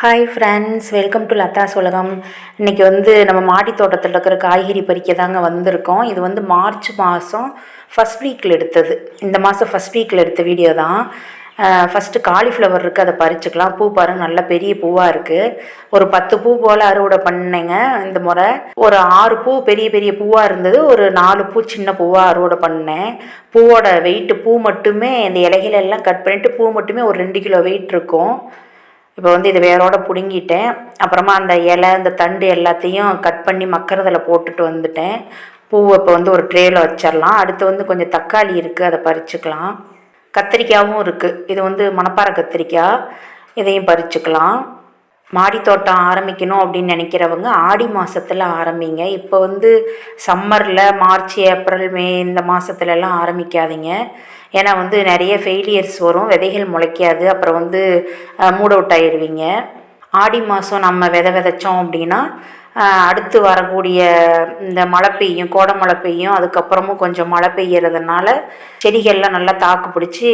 Hi friends, welcome to Latha's உலகம். இன்றைக்கி நம்ம மாடி தோட்டத்தில் இருக்கிற காய்கறி பறிக்க தாங்க வந்திருக்கோம். இது மார்ச் மாதம் ஃபஸ்ட் வீக்கில் எடுத்தது. இந்த மாதம் ஃபஸ்ட் வீக்கில் எடுத்த வீடியோ தான். ஃபஸ்ட்டு காலிஃப்ளவர் இருக்குது, அதை பறிச்சுக்கலாம். பூ பாருங்கள், நல்ல பெரிய பூவாக இருக்குது. ஒரு 10 பூ போல் அறுவடை பண்ணேங்க இந்த முறை. ஒரு 6 பூ பெரிய பெரிய பூவாக இருந்தது, ஒரு 4 பூ சின்ன பூவாக அறுவடை பண்ணேன். பூவோட வெயிட்டு, பூ மட்டுமே இந்த இலைகளெல்லாம் கட் பண்ணிவிட்டு பூ மட்டுமே ஒரு 2 கிலோ வெயிட் இருக்கும். இப்போ இதை வேரோட பிடுங்கிட்டேன். அப்புறமா அந்த இலை, அந்த தண்டு எல்லாத்தையும் கட் பண்ணி மக்கறதில் போட்டுட்டு வந்துட்டேன். பூவை இப்போ ஒரு ட்ரேயில் வச்சிடலாம். அடுத்து கொஞ்சம் தக்காளி இருக்குது, அதை பறிச்சுக்கலாம். கத்திரிக்காயும் இருக்குது. இது மணப்பாறை கத்திரிக்காய், இதையும் பறிச்சுக்கலாம். மாடி தோட்டம் ஆரம்பிக்கணும் அப்படின்னு நினைக்கிறவங்க ஆடி மாதத்தில் ஆரம்பிங்க. இப்போ சம்மரில் மார்ச், ஏப்ரல், மே இந்த மாதத்துலலாம் ஆரம்பிக்காதீங்க. ஏன்னா நிறைய ஃபெயிலியர்ஸ் வரும், விதைகள் முளைக்காது, அப்புறம் மூட் அவுட் ஆயிடுவீங்க. ஆடி மாதம் நம்ம விதைச்சோம் அப்படின்னா அடுத்து வரக்கூடிய இந்த மழை பெய்யும், கோடை மழை பெய்யும். அதுக்கப்புறமும் கொஞ்சம் மழை பெய்யறதுனால செடிகள்லாம் நல்லா தாக்கு பிடிச்சி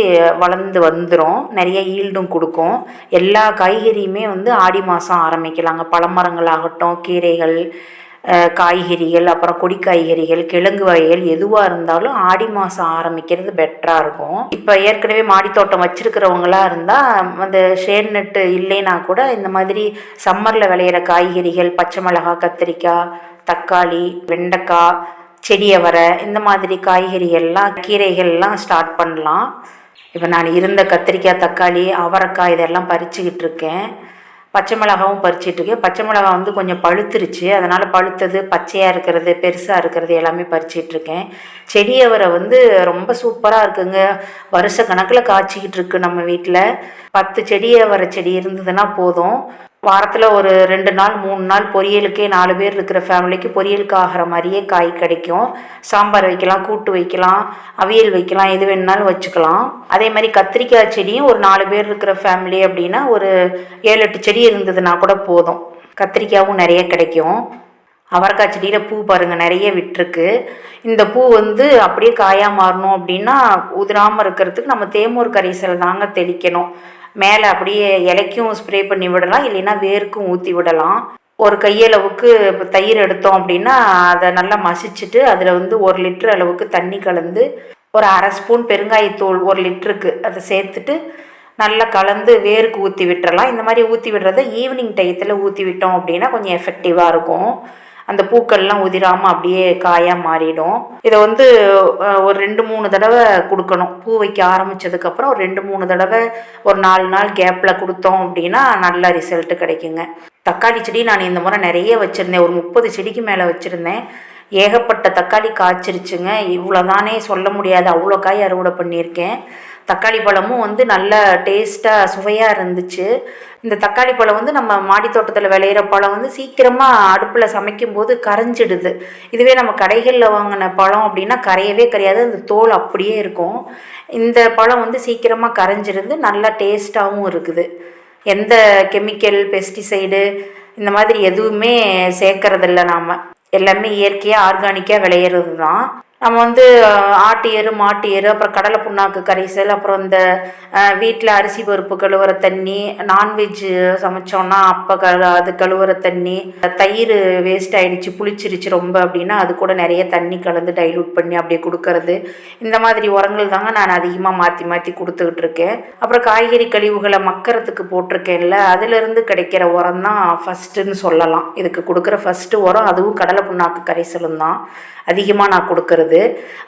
வளர்ந்து வந்துடும், நிறைய ஈல்டும் கொடுக்கும். எல்லா காய்கறியுமே ஆடி மாதம் ஆரம்பிக்கலாங்க. பழமரங்களாகட்டும், கீரைகள், காய்கறிகள், அப்புறம் கொடி காய்கறிகள், கிழங்கு வகைகள் எதுவாக இருந்தாலும் ஆடி மாதம் ஆரம்பிக்கிறது பெட்டராக இருக்கும். இப்போ ஏற்கனவே மாடித்தோட்டம் வச்சுருக்கிறவங்களா இருந்தால் அந்த ஷேட் நெட்டு இல்லைன்னா கூட இந்த மாதிரி சம்மரில் விளையிற காய்கறிகள், பச்சை மிளகாய், கத்திரிக்காய், தக்காளி, வெண்டைக்காய், செடியவரை, இந்த மாதிரி காய்கறிகள்லாம், கீரைகள்லாம் ஸ்டார்ட் பண்ணலாம். இப்போ நான் இருந்த கத்திரிக்காய், தக்காளி, அவரைக்காய் இதெல்லாம் பறிச்சுக்கிட்டு இருக்கேன். பச்சை மிளகாவும் பறிச்சிட்ருக்கேன். பச்சை மிளகா கொஞ்சம் பழுத்துருச்சு, அதனால் பழுத்தது, பச்சையாக இருக்கிறது, பெருசாக இருக்கிறது எல்லாமே பறிச்சிட்ருக்கேன். செடியவரை ரொம்ப சூப்பராக இருக்குங்க. வருஷ கணக்கில் காய்ச்சிக்கிட்டு இருக்கு. நம்ம வீட்டில் 10 செடியவரை செடி இருந்ததுன்னா போதும். வாரத்தில் ஒரு 2 நாள் 3 நாள் பொரியலுக்கே 4 பேர் இருக்கிற ஃபேமிலிக்கு பொரியலுக்கு ஆகிற மாதிரியே காய் கிடைக்கும். சாம்பார் வைக்கலாம், கூட்டு வைக்கலாம், அவியல் வைக்கலாம், எது வேணுனாலும் வச்சுக்கலாம். அதே மாதிரி கத்திரிக்காய் செடியும் ஒரு 4 பேர் இருக்கிற ஃபேமிலி அப்படின்னா ஒரு 7-8 செடி இருந்ததுன்னா கூட போதும். கத்திரிக்காயும் நிறைய கிடைக்கும். அவரைக்காய் செடியில் பூ பாருங்கள், நிறைய விட்டுருக்கு. இந்த பூ அப்படியே காயாக மாறணும் அப்படின்னா உதிராமல் இருக்கிறதுக்கு நம்ம தேமூர் கரைசல் தாங்க தெளிக்கணும். மேலே அப்படியே இலைக்கும் ஸ்ப்ரே பண்ணி விடலாம், இல்லைன்னா வேருக்கும் ஊற்றி விடலாம். ஒரு கையளவுக்கு இப்போ தயிர் எடுத்தோம் அப்படின்னா அதை நல்லா மசிச்சுட்டு அதில் 1 லிட்டர் அளவுக்கு தண்ணி கலந்து ஒரு 1/2 ஸ்பூன் பெருங்காயத்தூள் 1 லிட்டருக்கு அதை சேர்த்துட்டு நல்லா கலந்து வேருக்கு ஊற்றி விட்டுறலாம். இந்த மாதிரி ஊற்றி விடுறத ஈவினிங் டயத்தில் ஊற்றி விட்டோம் அப்படின்னா கொஞ்சம் எஃபெக்டிவாக இருக்கும். அந்த பூக்கள்லாம் உதிராமல் அப்படியே காயாக மாறிடும். இதை ஒரு 2-3 தடவை கொடுக்கணும். பூ வைக்க ஆரம்பித்ததுக்கப்புறம் ஒரு 2-3 தடவை ஒரு 4 நாள் கேப்பில் கொடுத்தோம் அப்படின்னா நல்ல ரிசல்ட்டு கிடைக்குங்க. தக்காளி செடி நான் இந்த முறை நிறைய வச்சுருந்தேன். ஒரு 30 செடிக்கு மேலே வச்சுருந்தேன். ஏகப்பட்ட தக்காளி காய்ச்சிருச்சுங்க. இவ்வளோதானே சொல்ல முடியாது, அவ்வளோ காய் அறுவடை பண்ணியிருக்கேன். தக்காளி பழமும் நல்ல டேஸ்ட்டாக சுவையாக இருந்துச்சு. இந்த தக்காளி பழம் நம்ம மாடி தோட்டத்தில் விளையிற பழம் சீக்கிரமாக அடுப்பில் சமைக்கும்போது கரைஞ்சிடுது. இதுவே நம்ம கடைகளில் வாங்கின பழம் அப்படின்னா கரையவே கரையாது, அந்த தோல் அப்படியே இருக்கும். இந்த பழம் சீக்கிரமாக கரைஞ்சிருந்து நல்லா டேஸ்ட்டாகவும் இருக்குது. எந்த கெமிக்கல், பெஸ்டிசைடு இந்த மாதிரி எதுவுமே சேர்க்கறதில்ல. நாம் எல்லாமே இயற்கையாக ஆர்கானிக்காக விளையிறது தான். நம்ம ஆட்டு எரு, மாட்டு எரு, அப்புறம் கடலை புண்ணாக்கு கரைசல், அப்புறம் இந்த வீட்டில் அரிசி பருப்பு கழுவுற தண்ணி, நான்வெஜ் சமைச்சோன்னா அப்போ அது கழுவுற தண்ணி, தயிர் வேஸ்ட் ஆகிடுச்சு, புளிச்சிருச்சு ரொம்ப அப்படின்னா அது கூட நிறைய தண்ணி கலந்து டைலூட் பண்ணி அப்படியே கொடுக்கறது. இந்த மாதிரி உரங்கள் தாங்க நான் அதிகமாக மாற்றி மாற்றி கொடுத்துக்கிட்டு இருக்கேன். அப்புறம் காய்கறி கழிவுகளை மக்கறதுக்கு போட்டிருக்கேன்ல, அதிலிருந்து கிடைக்கிற உரம் தான் ஃபஸ்ட்டுன்னு சொல்லலாம். இதுக்கு கொடுக்குற ஃபஸ்ட்டு உரம் அதுவும் கடலை புண்ணாக்கு கரைசலும் தான் அதிகமாக நான் கொடுக்கறது.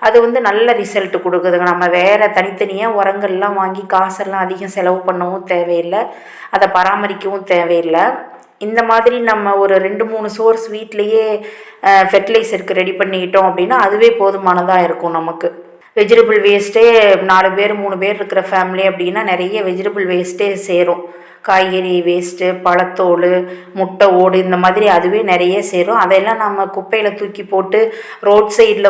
அது நல்ல ரிசல்ட் கொடுக்குதுங்க. நம்ம வேறு தனித்தனியாக உரங்கள்லாம் வாங்கி காசெல்லாம் அதிகம் செலவு பண்ணவும் தேவையில்லை, அதை பராமரிக்கவும் தேவையில்லை. இந்த மாதிரி நம்ம ஒரு 2-3 சோர்ஸ் வீட்லேயே ஃபெர்டிலைசருக்கு ரெடி பண்ணிக்கிட்டோம் அப்படின்னா அதுவே போதுமானதாக இருக்கும் நமக்கு. வெஜிடபிள் வேஸ்ட்டே 4 பேர் 3 பேர் இருக்கிற ஃபேமிலி அப்படின்னா நிறைய வெஜிடபிள் வேஸ்ட்டே சேரும். காய்கறி வேஸ்ட்டு, பழத்தோல், முட்டை ஓடு, இந்த மாதிரி அதுவே நிறைய சேரும். அதையெல்லாம் நம்ம குப்பையில் தூக்கி போட்டு ரோட் சைடில்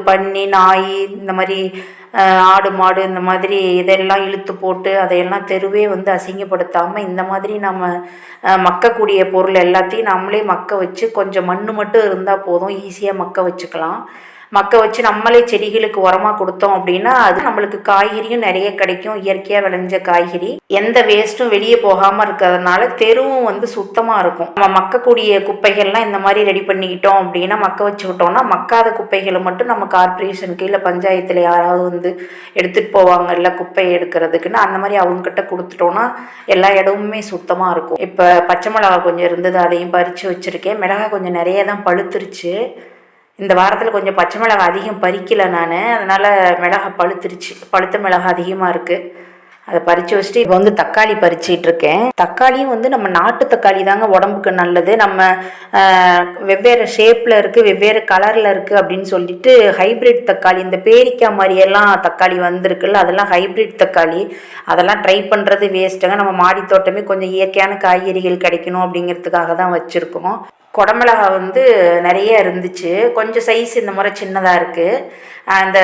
பன்னி, நாய், இந்த மாதிரி ஆடு, மாடு, இந்த மாதிரி இதெல்லாம் இழுத்து போட்டு அதையெல்லாம் தெருவே அசிங்கப்படுத்தாமல் இந்த மாதிரி நம்ம மக்கக்கூடிய பொருள் எல்லாத்தையும் நம்மளே மக்க வச்சு கொஞ்சம் மண் மட்டும் இருந்தால் போதும், ஈஸியாக மக்க வச்சுக்கலாம். மக்க வச்சு நம்மளே செடிகளுக்கு உரமாக கொடுத்தோம் அப்படின்னா அது நம்மளுக்கு காய்கறியும் நிறைய கிடைக்கும். இயற்கையாக விளைஞ்ச காய்கறி, எந்த வேஸ்ட்டும் வெளியே போகாமல் இருக்கிறதுனால தெருவும் வந்து சுத்தமாக இருக்கும். நம்ம மக்கக்கூடிய குப்பைகள்லாம் இந்த மாதிரி ரெடி பண்ணிக்கிட்டோம் அப்படின்னா, மக்க வச்சுக்கிட்டோம்னா மக்காத குப்பைகளை மட்டும் நம்ம கார்பரேஷனுக்கு இல்லை பஞ்சாயத்தில் யாராவது வந்து எடுத்துகிட்டு போவாங்கல்ல குப்பையை எடுக்கிறதுக்குன்னு, அந்த மாதிரி அவங்கக்கிட்ட கொடுத்துட்டோன்னா எல்லா இடமுமே சுத்தமாக இருக்கும். இப்போ பச்சை மிளகா கொஞ்சம் இருந்தது, அதையும் பறித்து வச்சுருக்கேன். மிளகாய் கொஞ்சம் நிறைய தான் பழுத்துருச்சு. இந்த வாரத்தில் கொஞ்சம் பச்சை மிளகாய் அதிகம் பறிக்கலை நான், அதனால் மிளகாய் பழுத்துருச்சு. பழுத்த மிளகாய் அதிகமாக இருக்குது, அதை பறித்து வச்சுட்டு இப்போ வந்து தக்காளி பறிச்சிட்டு இருக்கேன். தக்காளியும் வந்து நம்ம நாட்டு தக்காளி தாங்க உடம்புக்கு நல்லது. நம்ம வெவ்வேறு ஷேப்பில் இருக்குது, வெவ்வேறு கலரில் இருக்குது அப்படின்னு சொல்லிட்டு ஹைப்ரிட் தக்காளி, இந்த பேரிக்காய் மாதிரியெல்லாம் தக்காளி வந்திருக்குல்ல, அதெல்லாம் ஹைப்ரிட் தக்காளி. அதெல்லாம் ட்ரை பண்ணுறது வேஸ்ட்டுங்க. நம்ம மாடி தோட்டமே கொஞ்சம் இயற்கையான காய்கறிகள் கிடைக்கணும் அப்படிங்கிறதுக்காக தான் வச்சுருக்கோம். குடமிளகா வந்து நிறைய இருந்துச்சு, கொஞ்சம் சைஸ் இந்த முறை சின்னதாக இருக்குது. அந்த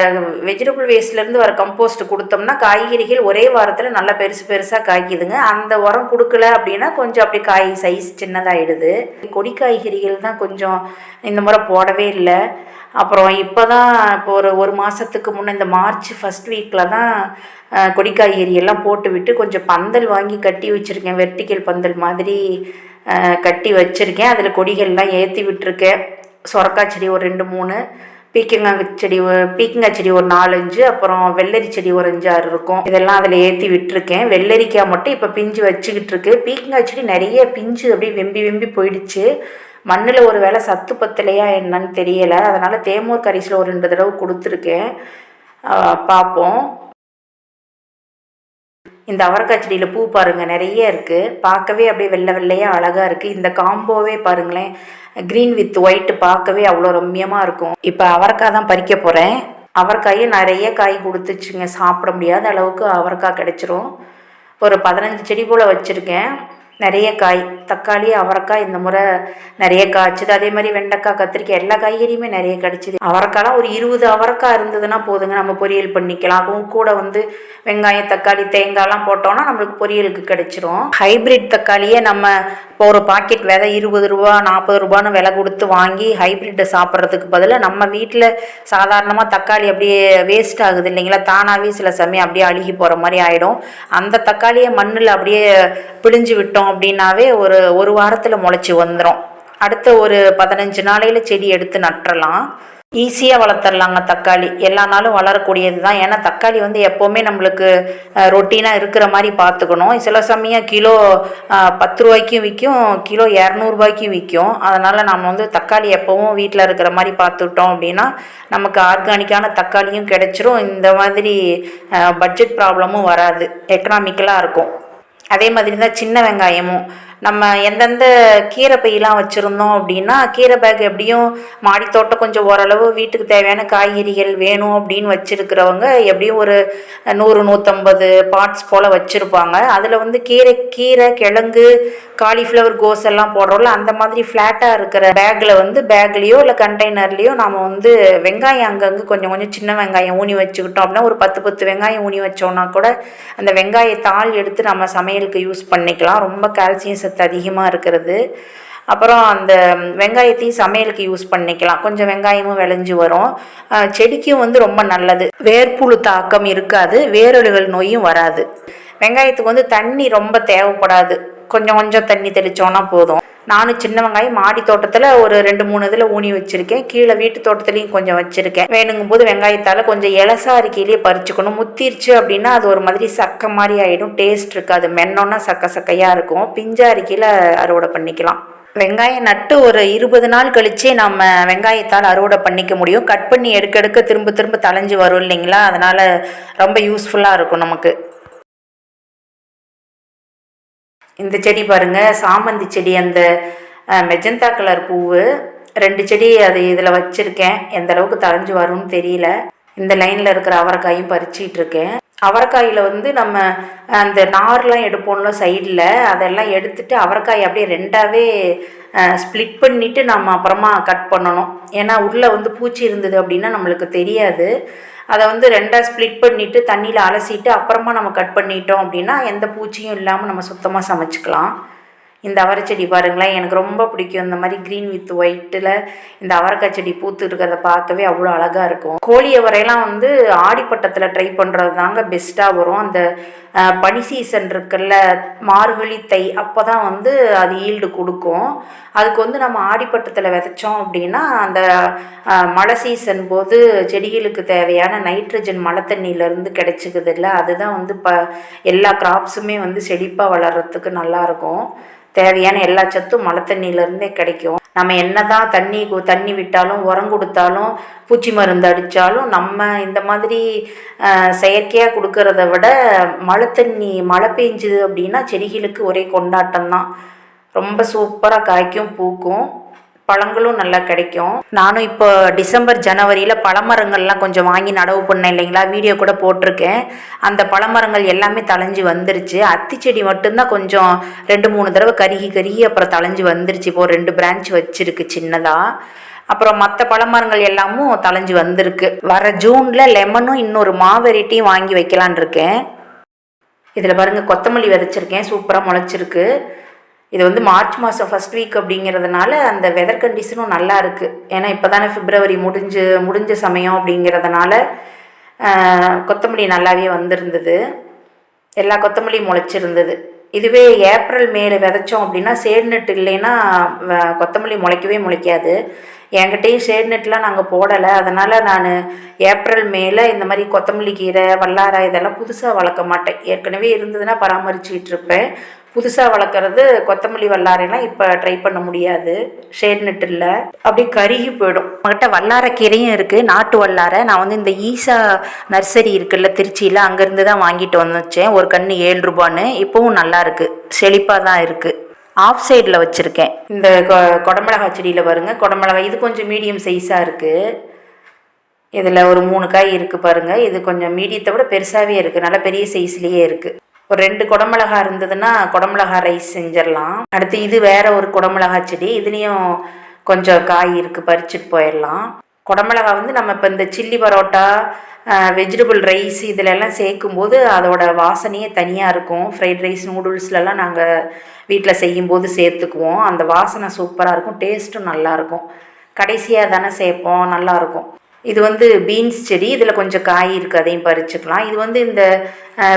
வெஜிடபிள் வேஸ்ட்லேருந்து வர கம்போஸ்ட் கொடுத்தோம்னா காய்கறிகள் ஒரே வாரத்தில் நல்லா பெருசு பெருசாக காய்க்குதுங்க. அந்த உரம் கொடுக்கல அப்படின்னா கொஞ்சம் அப்படி காய் சைஸ் சின்னதாகிடுது. கொடி காய்கறிகள் தான் கொஞ்சம் இந்த முறை போடவே இல்லை. அப்புறம் இப்போ தான் இப்போ ஒரு மாதத்துக்கு முன்னே இந்த மார்ச் ஃபஸ்ட் வீக்கில் தான் கொடி காய்கறி எல்லாம் போட்டு விட்டு கொஞ்சம் பந்தல் வாங்கி கட்டி வச்சுருக்கேன். வெர்டிக்கல் பந்தல் மாதிரி கட்டி வச்சுருக்கேன். அதில் கொடிகள்லாம் ஏற்றி விட்டுருக்கேன். சொரக்காய் செடி ஒரு 2-3, பீக்கங்காய் செடி ஒரு 4-5, அப்புறம் வெள்ளரி செடி ஒரு 5-6 இருக்கும். இதெல்லாம் அதில் ஏற்றி விட்டுருக்கேன். வெள்ளரிக்காய் மட்டும் இப்போ பிஞ்சு வச்சுக்கிட்டு இருக்கு. பீக்கங்காய் செடி நிறைய பிஞ்சு அப்படியே வெம்பி வெம்பி போயிடுச்சு. மண்ணில் ஒரு வேளை சத்து பத்தலையா என்னன்னு தெரியலை. அதனால் தேமூர் கரிசில் ஒரு 2 தடவை கொடுத்துருக்கேன், பார்ப்போம். இந்த அவரைக்காய் செடியில் பூ பாருங்கள் நிறைய இருக்குது, பார்க்கவே அப்படியே வெள்ளை வெள்ளையாக அழகாக இருக்குது. இந்த காம்போவே பாருங்களேன், க்ரீன் வித் ஒயிட், பார்க்கவே அவ்வளோ ரம்மியமாக இருக்கும். இப்போ அவரைக்காய் தான் பறிக்க போகிறேன். அவரைக்காயே நிறைய காய் கொடுத்துச்சுங்க, சாப்பிட முடியாத அளவுக்கு அவரைக்காய் கிடச்சிரும். ஒரு 15 செடி போல் வச்சுருக்கேன். நிறைய காய், தக்காளி அவரைக்காய் இந்த முறை நிறைய காய்ச்சிது. அதே மாதிரி வெண்டைக்காய், கத்திரிக்காய், எல்லா காய்கறியுமே நிறைய கிடச்சிது. அவரைக்காய்லாம் ஒரு 20 அவரைக்காய் இருந்ததுன்னா போதுங்க, நம்ம பொரியல் பண்ணிக்கலாம். அதுவும் கூட வந்து வெங்காயம், தக்காளி, தேங்காய்லாம் போட்டோன்னா நம்மளுக்கு பொரியலுக்கு கிடைச்சிரும். ஹைப்ரிட் தக்காளியே நம்ம இப்போ ஒரு பாக்கெட் விதை 20 ரூபா 40 ரூபான்னு விலை கொடுத்து வாங்கி ஹைப்ரிட்டை சாப்பிட்றதுக்கு பதிலாக நம்ம வீட்டில் சாதாரணமாக தக்காளி அப்படியே வேஸ்ட் ஆகுது இல்லைங்களா, தானாகவே சில சமயம் அப்படியே அழுகி போகிற மாதிரி ஆகிடும். அந்த தக்காளியை மண்ணில் அப்படியே பிழிஞ்சு விட்டோம் அப்படின்னாவே ஒரு வாரத்தில் முளைச்சி வந்துடும். அடுத்த ஒரு 15 நாளையில் செடி எடுத்து நட்டுறலாம். ஈஸியாக வளர்த்துடலாங்க. தக்காளி எல்லா நாளும் வளரக்கூடியது தான். ஏன்னா தக்காளி வந்து எப்போவுமே நம்மளுக்கு ரொட்டீனாக இருக்கிற மாதிரி பார்த்துக்கணும். சில சமயம் கிலோ 10 ரூபாய்க்கும் விற்கும், கிலோ 200 ரூபாய்க்கும் விற்கும். அதனால் நம்ம வந்து தக்காளி எப்போவும் வீட்டில் இருக்கிற மாதிரி பார்த்துக்கிட்டோம் அப்படின்னா நமக்கு ஆர்கானிக்கான தக்காளியும் கிடைச்சிரும். இந்த மாதிரி பட்ஜெட் ப்ராப்ளமும் வராது, எக்கனாமிக்கலாக இருக்கும். அதே மாதிரி தான் சின்ன வெங்காயமும். நம்ம எந்தெந்த கீரை பையெல்லாம் வச்சுருந்தோம் அப்படின்னா, கீரை பேக் எப்படியும் மாடித்தோட்டம் கொஞ்சம் ஓரளவு வீட்டுக்கு தேவையான காய்கறிகள் வேணும் அப்படின்னு வச்சுருக்கிறவங்க எப்படியும் ஒரு 100-150 பாட்ஸ் போல் வச்சுருப்பாங்க. அதில் வந்து கீரை, கிழங்கு, காலிஃப்ளவர், கோஸ் எல்லாம் போடுறோம்ல, அந்த மாதிரி ஃப்ளாட்டாக இருக்கிற பேக்கில் வந்து பேக்லேயோ இல்லை கண்டெய்னர்லேயோ நாம் வந்து வெங்காயம் அங்கங்கே கொஞ்சம் கொஞ்சம் சின்ன வெங்காயம் ஊனி வச்சுக்கிட்டோம் அப்படின்னா, ஒரு 10 வெங்காயம் ஊனி வச்சோன்னா கூட அந்த வெங்காயத்தாள் எடுத்து நம்ம சமையலுக்கு யூஸ் பண்ணிக்கலாம். ரொம்ப கால்சியம் சத்து அதிகமாக இருக்கிறது. அப்புறம் அந்த வெங்காயத்தையும் சமையலுக்கு யூஸ் பண்ணிக்கலாம். கொஞ்சம் வெங்காயமும் விளைஞ்சி வரும். செடிக்கும் வந்து ரொம்ப நல்லது. வேர்ப்புழு தாக்கம் இருக்காது, வேரழுகல் நோயும் வராது. வெங்காயத்துக்கு வந்து தண்ணி ரொம்ப தேவைப்படாது, கொஞ்சம் கொஞ்சம் தண்ணி தெளித்தோன்னா போதும். நானும் சின்ன வெங்காயம் மாடி தோட்டத்தில் ஒரு 2-3 இதில் ஊனி வச்சுருக்கேன். கீழே வீட்டு தோட்டத்துலேயும் கொஞ்சம் வச்சுருக்கேன். வேணுங்கும் போது வெங்காயத்தால் கொஞ்சம் இலசா இருக்கையிலேயே பறிச்சுக்கணும். முத்திருச்சு அப்படின்னா அது ஒரு மாதிரி சக்கை மாதிரி ஆகிடும், டேஸ்ட் இருக்காது. மென்னோன்னா சக்கையாக இருக்கும். பிஞ்சா இருக்கையில் அறுவடை பண்ணிக்கலாம். வெங்காயம் நட்டு ஒரு 20 நாள் கழிச்சே நம்ம வெங்காயத்தால் அறுவடை பண்ணிக்க முடியும். கட் பண்ணி எடுக்க திரும்ப தளைஞ்சு வரும் இல்லைங்களா, அதனால் ரொம்ப யூஸ்ஃபுல்லாக இருக்கும் நமக்கு. இந்த செடி பாருங்கள், சாமந்தி செடி, அந்த மெஜந்தா கலர் பூவு 2 செடி அது இதில் வச்சுருக்கேன். எந்த அளவுக்கு தளைஞ்சு வரும்னு தெரியல. இந்த லைனில் இருக்கிற அவரைக்காயும் பறிச்சிட்டு இருக்கேன். அவரைக்காயில் வந்து நம்ம அந்த நார்லாம் எடுப்போம்ல சைடில், அதெல்லாம் எடுத்துட்டு அவரைக்காய் அப்படியே 2ஆகவே ஸ்ப்ளிட் பண்ணிவிட்டு நம்ம அப்புறமா கட் பண்ணணும். ஏன்னா உள்ளே வந்து பூச்சி இருந்தது அப்படின்னா நம்மளுக்கு தெரியாது. அதை வந்து 2ஆக ஸ்ப்ளிட் பண்ணிவிட்டு தண்ணியில் அலசிட்டு அப்புறமா நம்ம கட் பண்ணிட்டோம் அப்படின்னா எந்த பூச்சியும் இல்லாமல் நம்ம சுத்தமாக சமைச்சிக்கலாம். இந்த அவரைச்செடி பாருங்களேன், எனக்கு ரொம்ப பிடிக்கும். இந்த மாதிரி க்ரீன் வித் ஒயிட்டில் இந்த அவரைக்காய் செடி பூத்து இருக்கிறத பார்க்கவே அவ்வளோ அழகாக இருக்கும். கோழி அவரையெல்லாம் வந்து ஆடிப்பட்டத்தில் ட்ரை பண்ணுறது தாங்க பெஸ்ட்டாக வரும். அந்த பனி சீசன் இருக்குல்ல, மார்கழி தை, அப்போ தான் வந்து அது ஈல்டு கொடுக்கும். அதுக்கு வந்து நம்ம ஆடிப்பட்டத்தில் விதைச்சோம் அப்படின்னா அந்த மழை சீசன் போது செடிகளுக்கு தேவையான நைட்ரஜன் மழை தண்ணியிலேருந்து கிடைச்சிக்குது இல்லை, அதுதான் வந்து எல்லா கிராப்ஸுமே வந்து செழிப்பாக வளர்கிறதுக்கு நல்லாயிருக்கும். தேவையான எல்லா சத்தும் மழை தண்ணியிலேருந்தே கிடைக்கும். நம்ம என்ன தான் தண்ணி விட்டாலும் உரம் கொடுத்தாலும் பூச்சி மருந்து அடித்தாலும் நம்ம இந்த மாதிரி செயற்கையாக கொடுக்கறத விட மழை பெஞ்சுது அப்படின்னா செடிகளுக்கு ஒரே கொண்டாட்டம் தான். ரொம்ப சூப்பராக காய்க்கும், பூக்கும், பழங்களும் நல்லா கிடைக்கும். நானும் இப்போ டிசம்பர் ஜனவரியில் பழமரங்கள்லாம் கொஞ்சம் வாங்கி நடவு பண்ணேன் இல்லைங்களா, வீடியோ கூட போட்டிருக்கேன். அந்த பழமரங்கள் எல்லாமே தளைஞ்சி வந்துருச்சு. அத்தி செடி மட்டும்தான் கொஞ்சம் 2-3 தடவை கருகி அப்புறம் தளைஞ்சி வந்துருச்சு. இப்போ 2 பிரான்ச் வச்சுருக்கு சின்னதாக. அப்புறம் மற்ற பழமரங்கள் எல்லாமும் தளைஞ்சி வந்திருக்கு. வர ஜூனில் லெமனும் இன்னொரு வெரைட்டியும் வாங்கி வைக்கலான் இருக்கேன். இதில் பாருங்கள், கொத்தமல்லி விதைச்சிருக்கேன், சூப்பராக முளைச்சிருக்கு. இது வந்து மார்ச் மாதம் ஃபஸ்ட் வீக் அப்படிங்கிறதுனால அந்த வெதர் கண்டிஷனும் நல்லா இருக்குது. ஏன்னா இப்போ தானே பிப்ரவரி முடிஞ்ச சமயம் அப்படிங்கிறதுனால கொத்தமல்லி நல்லாவே வந்திருந்தது. எல்லா கொத்தமல்லியும் முளைச்சிருந்தது. இதுவே ஏப்ரல் மேல விதைச்சோம் அப்படின்னா சேட் நெட் இல்லைன்னா கொத்தமல்லி முளைக்காது. என்கிட்டையும் சேட் நெட்லாம் நாங்கள் போடலை. அதனால் நான் ஏப்ரல் மேலே இந்த மாதிரி கொத்தமல்லி கீரை, வல்லாரை இதெல்லாம் புதுசாக வளர்க்க மாட்டேன். ஏற்கனவே இருந்ததுன்னா பராமரிச்சுக்கிட்டு இருப்பேன். புதுசாக வளர்க்குறது கொத்தமல்லி வல்லாரைலாம் இப்போ ட்ரை பண்ண முடியாது, ஷேட் நெட் இல்லை, அப்படி கருகி போயிடும். நம்மகிட்ட வல்லாரக்கீரையும் இருக்குது, நாட்டு வல்லாரை. நான் வந்து இந்த ஈசா நர்சரி இருக்குல்ல திருச்சியில், அங்கேருந்து தான் வாங்கிட்டு வந்துச்சேன். ஒரு கன்று 7 ரூபான்னு. இப்போவும் நல்லா இருக்குது, செழிப்பாக தான் இருக்குது. ஆஃப் சைடில் வச்சுருக்கேன். இந்த கொடமிளகா செடியில் பாருங்கள், கொடமிளகாய் இது கொஞ்சம் மீடியம் சைஸாக இருக்குது. இதில் ஒரு 3 காய் இருக்குது பாருங்கள். இது கொஞ்சம் மீடியத்தை விட பெருசாகவே இருக்குது, நல்லா பெரிய சைஸ்லேயே இருக்குது. ஒரு 2 குடமிளகா இருந்ததுன்னா குடமிளகா ரைஸ் செஞ்சிடலாம். அடுத்து இது வேற ஒரு குடமிளகா செடி, இதுலேயும் கொஞ்சம் காய் இருக்குது, பறிச்சுட்டு போயிடலாம். குடமிளகா வந்து நம்ம இப்போ இந்த சில்லி பரோட்டா, வெஜிடபிள் ரைஸ் இதிலெல்லாம் சேர்க்கும்போது அதோட வாசனையே தனியாக இருக்கும். ஃப்ரைட் ரைஸ், நூடுல்ஸ்லலாம் நாங்கள் வீட்டில் செய்யும்போது சேர்த்துக்குவோம். அந்த வாசனை சூப்பராக இருக்கும், டேஸ்ட்டும் நல்லாயிருக்கும். கடைசியாக தானே சேர்ப்போம், நல்லாயிருக்கும். இது வந்து பீன்ஸ் செடி, இதில் கொஞ்சம் காய் இருக்குது, அதையும் பறிச்சுக்கலாம். இது வந்து இந்த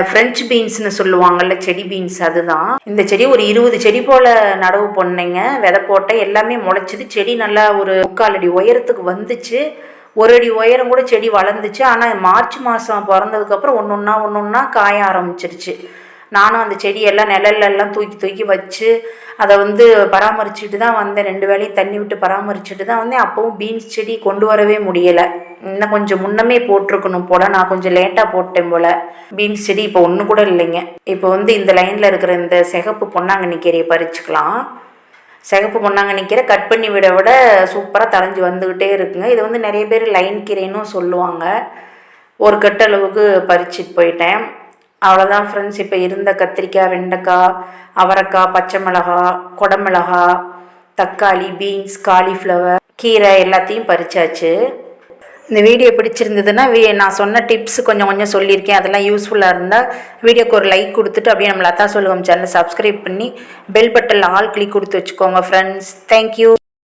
ஃப்ரெஞ்ச் பீன்ஸ்னு சொல்லுவாங்கள்ல, செடி பீன்ஸ், அதுதான். இந்த செடி ஒரு 20 செடி போல் நடவு பண்ணேங்க, விதை போட்டேன், எல்லாமே முளைச்சிது. செடி நல்லா ஒரு 3/4 அடி உயரத்துக்கு வந்துச்சு. 1 அடி உயரம் கூட செடி வளர்ந்துச்சு. ஆனால் மார்ச் மாதம் பிறந்ததுக்கப்புறம் ஒன்று காய ஆரம்பிச்சிருச்சு. நானும் அந்த செடியெல்லாம் நிழல்லாம் தூக்கி வச்சு அதை வந்து பராமரிச்சுட்டு தான் வந்தேன். 2 வேளையும் தண்ணி விட்டு பராமரிச்சுட்டு தான் வந்தேன். அப்போவும் பீன்ஸ் செடி கொண்டு வரவே முடியலை. இன்னும் கொஞ்சம் முன்னமே போட்டிருக்கணும் போல், நான் கொஞ்சம் லேட்டாக போட்டேன் போல். பீன்ஸ் செடி இப்போ ஒன்று கூட இல்லைங்க. இப்போ வந்து இந்த லைனில் இருக்கிற இந்த சிகப்பு பொன்னாங்கண்ணி கீரையை பறிச்சுக்கலாம். சிகப்பு பொன்னாங்கண்ணி கீரை கட் பண்ணி விட சூப்பராக தளைஞ்சு வந்துக்கிட்டே இருக்குங்க. இது வந்து நிறைய பேர் லைன் கீரைன்னு சொல்லுவாங்க. ஒரு கட்டளவுக்கு பறிச்சுட்டு போயிட்டேன். அவ்வளோதான் ஃப்ரெண்ட்ஸ். இப்போ இருந்த கத்திரிக்காய், வெண்டைக்காய், அவரைக்காய், பச்சை மிளகா, குடமிளகா, தக்காளி, பீன்ஸ், காலிஃப்ளவர், கீரை எல்லாத்தையும் பறிச்சாச்சு. இந்த வீடியோ பிடிச்சிருந்ததுன்னா நான் சொன்ன டிப்ஸ் கொஞ்சம் சொல்லியிருக்கேன். அதெல்லாம் யூஸ்ஃபுல்லாக இருந்தால் வீடியோக்கு ஒரு லைக் கொடுத்துட்டு அப்படியே நம்ம லதா சொல்லுவோம் சேனலை சப்ஸ்கிரைப் பண்ணி பெல் பட்டனில் ஆல் கிளிக் கொடுத்து வச்சுக்கோங்க ஃப்ரெண்ட்ஸ். தேங்க்யூ.